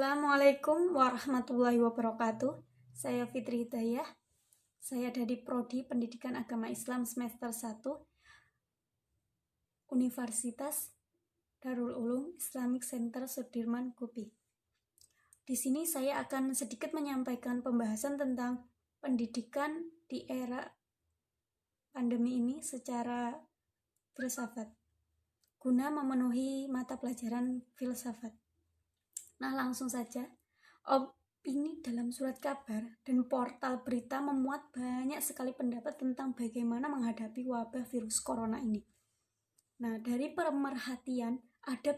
Assalamualaikum warahmatullahi wabarakatuh. Saya Fitri Hidayah. Saya dari Prodi Pendidikan Agama Islam semester 1 Universitas Darul Ulum Islamic Center Sudirman Gupi. Di sini saya akan sedikit menyampaikan pembahasan tentang pendidikan di era pandemi ini secara filsafat, guna memenuhi mata pelajaran filsafat. Nah, langsung saja. Opini dalam surat kabar dan portal berita memuat banyak sekali pendapat tentang bagaimana menghadapi wabah virus corona ini. Nah, dari pemerhatian ada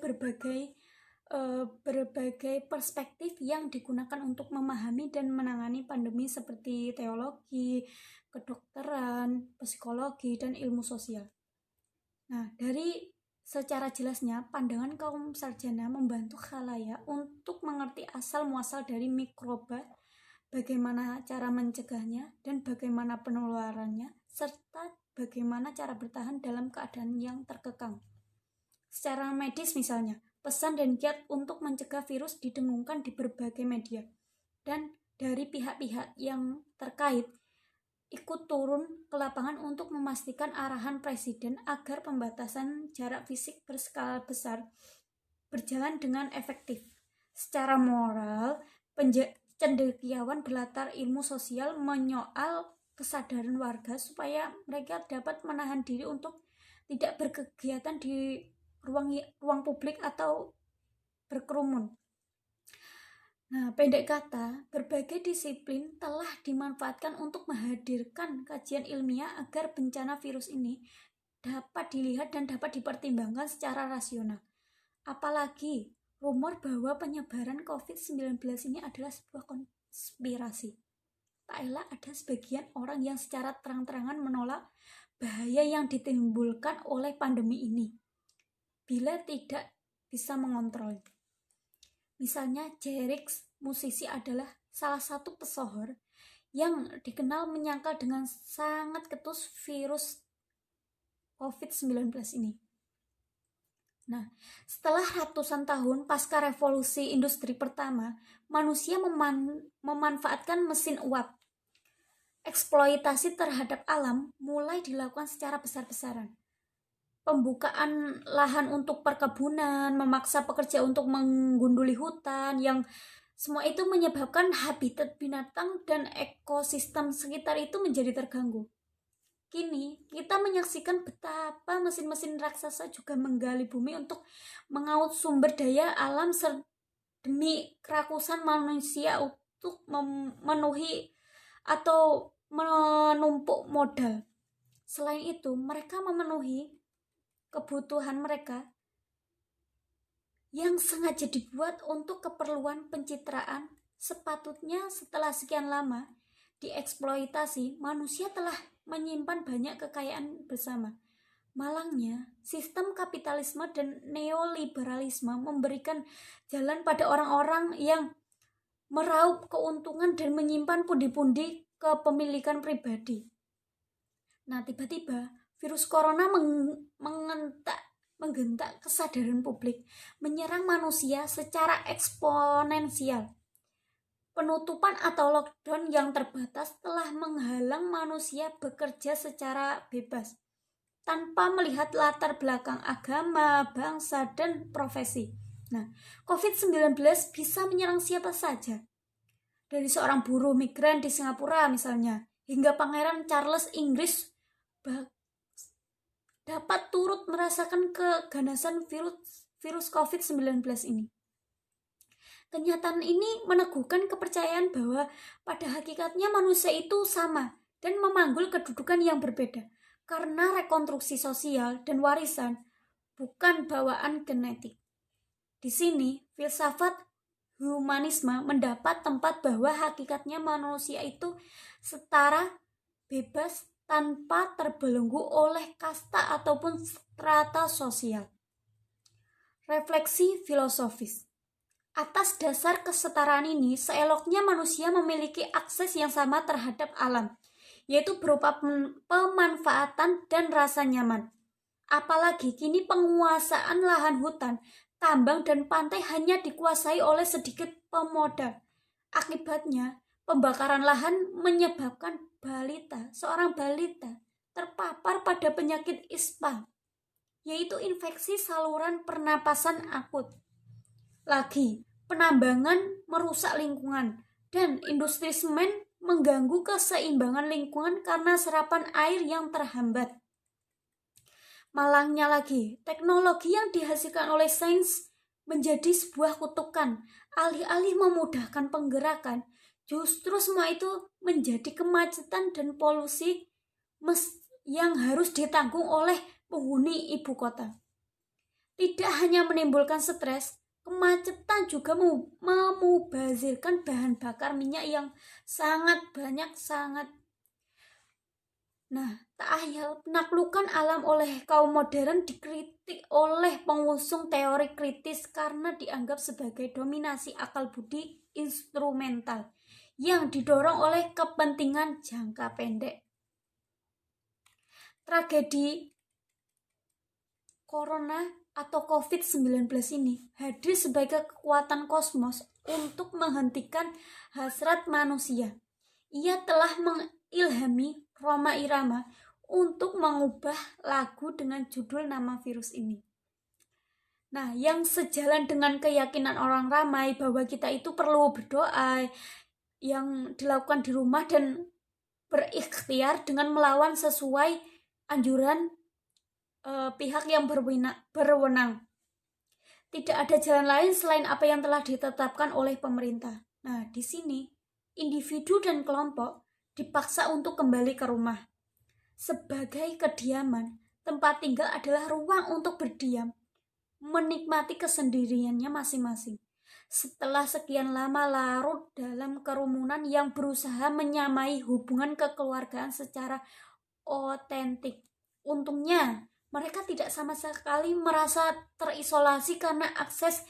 berbagai perspektif yang digunakan untuk memahami dan menangani pandemi seperti teologi, kedokteran, psikologi, dan ilmu sosial. Nah, dari secara jelasnya, pandangan kaum sarjana membantu khalayak untuk mengerti asal-muasal dari mikroba, bagaimana cara mencegahnya, dan bagaimana penularannya, serta bagaimana cara bertahan dalam keadaan yang terkekang. Secara medis misalnya, pesan dan kiat untuk mencegah virus didengungkan di berbagai media, dan dari pihak-pihak yang terkait ikut turun ke lapangan untuk memastikan arahan Presiden agar pembatasan jarak fisik berskala besar berjalan dengan efektif. Secara moral, cendekiawan berlatar ilmu sosial menyoal kesadaran warga supaya mereka dapat menahan diri untuk tidak berkegiatan di ruang publik atau berkerumun. Nah, pendek kata, berbagai disiplin telah dimanfaatkan untuk menghadirkan kajian ilmiah agar bencana virus ini dapat dilihat dan dapat dipertimbangkan secara rasional. Apalagi rumor bahwa penyebaran COVID-19 ini adalah sebuah konspirasi. Tak elak ada sebagian orang yang secara terang-terangan menolak bahaya yang ditimbulkan oleh pandemi ini bila tidak bisa mengontrol. Misalnya Jerix, musisi, adalah salah satu pesohor yang dikenal menyangkal dengan sangat ketus virus COVID-19 ini. Nah, setelah ratusan tahun pasca revolusi industri pertama, manusia memanfaatkan mesin uap. Eksploitasi terhadap alam mulai dilakukan secara besar-besaran. Pembukaan lahan untuk perkebunan, memaksa pekerja untuk menggunduli hutan, yang semua itu menyebabkan habitat binatang dan ekosistem sekitar itu menjadi terganggu. Kini kita menyaksikan betapa mesin-mesin raksasa juga menggali bumi untuk mengaut sumber daya alam demi kerakusan manusia untuk memenuhi atau menumpuk modal. Selain itu, mereka memenuhi kebutuhan mereka yang sengaja dibuat untuk keperluan pencitraan. Sepatutnya setelah sekian lama dieksploitasi, manusia telah menyimpan banyak kekayaan bersama. Malangnya, sistem kapitalisme dan neoliberalisme memberikan jalan pada orang-orang yang meraup keuntungan dan menyimpan pundi-pundi kepemilikan pribadi. Nah, tiba-tiba virus corona menggentak kesadaran publik, menyerang manusia secara eksponensial. Penutupan atau lockdown yang terbatas telah menghalang manusia bekerja secara bebas, tanpa melihat latar belakang agama, bangsa, dan profesi. Nah, COVID-19 bisa menyerang siapa saja. Dari seorang buruh migran di Singapura misalnya, hingga Pangeran Charles Inggris dapat turut merasakan keganasan virus COVID-19 ini. Kenyataan ini meneguhkan kepercayaan bahwa pada hakikatnya manusia itu sama dan memanggul kedudukan yang berbeda karena rekonstruksi sosial dan warisan, bukan bawaan genetik. Di sini, filsafat humanisme mendapat tempat bahwa hakikatnya manusia itu setara, bebas, tanpa terbelenggu oleh kasta ataupun strata sosial. Refleksi filosofis. Atas dasar kesetaraan ini, seeloknya manusia memiliki akses yang sama terhadap alam, yaitu berupa pemanfaatan dan rasa nyaman. Apalagi kini penguasaan lahan hutan tambang dan pantai hanya dikuasai oleh sedikit pemodal. Akibatnya, pembakaran lahan menyebabkan seorang balita terpapar pada penyakit ISPA, yaitu infeksi saluran pernapasan akut. Lagi, penambangan merusak lingkungan dan industri semen mengganggu keseimbangan lingkungan karena serapan air yang terhambat. Malangnya lagi, teknologi yang dihasilkan oleh sains menjadi sebuah kutukan. Alih-alih memudahkan penggerakan, justru semua itu menjadi kemacetan dan polusi yang harus ditanggung oleh penghuni ibu kota. Tidak hanya menimbulkan stres, kemacetan juga memubazirkan bahan bakar minyak yang sangat banyak. Tak ayal penaklukan alam oleh kaum modern dikritik oleh pengusung teori kritis karena dianggap sebagai dominasi akal budi instrumental yang didorong oleh kepentingan jangka pendek. Tragedi Corona atau COVID-19 ini hadir sebagai kekuatan kosmos untuk menghentikan hasrat manusia. Ia telah mengilhami Rhoma Irama untuk mengubah lagu dengan judul nama virus ini. Yang sejalan dengan keyakinan orang ramai bahwa kita itu perlu berdoa yang dilakukan di rumah dan berikhtiar dengan melawan sesuai anjuran pihak yang berwenang. Tidak ada jalan lain selain apa yang telah ditetapkan oleh pemerintah. Di sini individu dan kelompok dipaksa untuk kembali ke rumah. Sebagai kediaman, tempat tinggal adalah ruang untuk berdiam, menikmati kesendiriannya masing-masing. Setelah sekian lama larut dalam kerumunan yang berusaha menyamai hubungan kekeluargaan secara otentik. Untungnya, mereka tidak sama sekali merasa terisolasi karena akses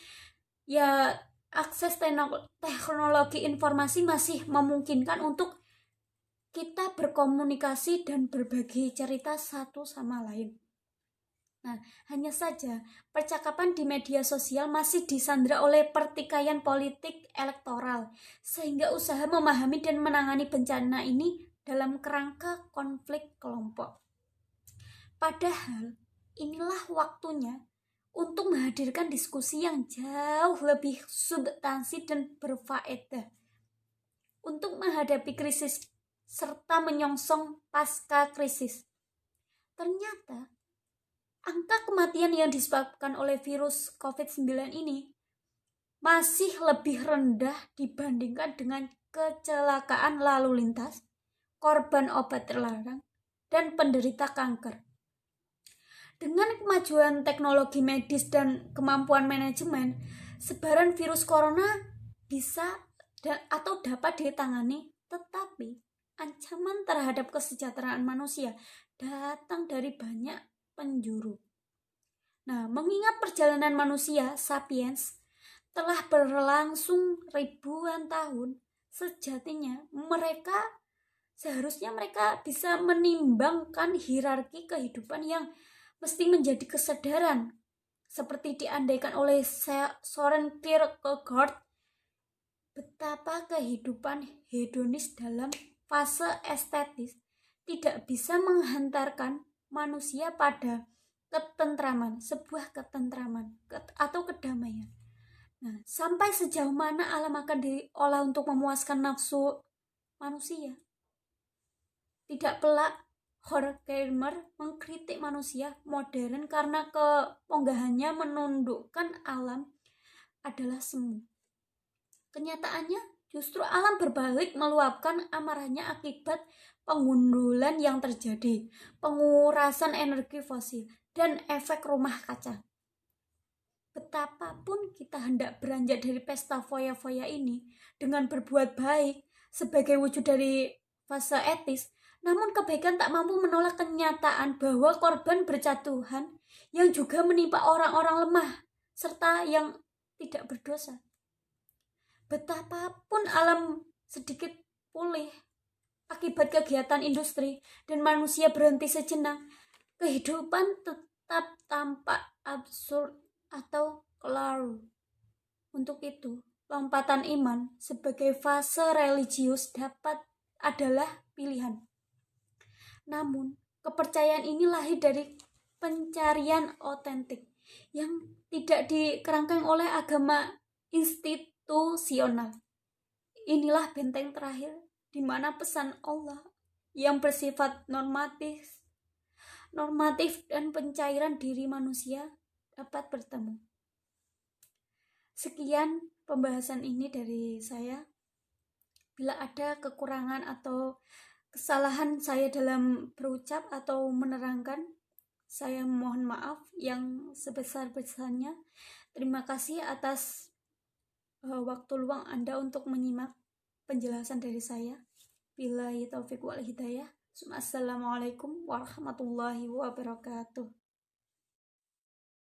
teknologi informasi masih memungkinkan untuk kita berkomunikasi dan berbagi cerita satu sama lain. Hanya saja percakapan di media sosial masih disandra oleh pertikaian politik elektoral, sehingga usaha memahami dan menangani bencana ini dalam kerangka konflik kelompok. Padahal inilah waktunya untuk menghadirkan diskusi yang jauh lebih substansi dan berfaedah untuk menghadapi krisis serta menyongsong pasca krisis. Ternyata angka kematian yang disebabkan oleh virus COVID-19 ini masih lebih rendah dibandingkan dengan kecelakaan lalu lintas, korban obat terlarang, dan penderita kanker. Dengan kemajuan teknologi medis dan kemampuan manajemen, sebaran virus corona bisa atau dapat ditangani, tetapi ancaman terhadap kesejahteraan manusia datang dari banyak penjuru. Mengingat perjalanan manusia sapiens telah berlangsung ribuan tahun, sejatinya seharusnya mereka bisa menimbangkan hierarki kehidupan yang mesti menjadi kesadaran, seperti diandaikan oleh Soren Kierkegaard, betapa kehidupan hedonis dalam fase estetis tidak bisa menghantarkan manusia pada sebuah ketentraman atau kedamaian. Sampai sejauh mana alam akan diolah untuk memuaskan nafsu manusia? Tidak pelak Horkheimer mengkritik manusia modern karena keponggahannya menundukkan alam adalah semu. Kenyataannya justru alam berbalik meluapkan amarahnya akibat pengundulan yang terjadi, pengurasan energi fosil, dan efek rumah kaca. Betapapun kita hendak beranjak dari pesta foya-foya ini dengan berbuat baik sebagai wujud dari fase etis, namun kebaikan tak mampu menolak kenyataan bahwa korban berjatuhan yang juga menimpa orang-orang lemah serta yang tidak berdosa. Betapapun alam sedikit pulih akibat kegiatan industri dan manusia berhenti sejenak, kehidupan tetap tampak absurd atau kelaru. Untuk itu, lompatan iman sebagai fase religius adalah pilihan. Namun, kepercayaan ini lahir dari pencarian otentik yang tidak dikerangkan oleh agama institusional. Inilah benteng terakhir di mana pesan Allah yang bersifat normatif dan pencairan diri manusia dapat bertemu. Sekian pembahasan ini dari saya. Bila ada kekurangan atau kesalahan saya dalam berucap atau menerangkan, saya mohon maaf yang sebesar-besarnya. Terima kasih atas waktu luang Anda untuk menyimak penjelasan dari saya. Billahi taufiq wal hidayah. Assalamualaikum warahmatullahi wabarakatuh.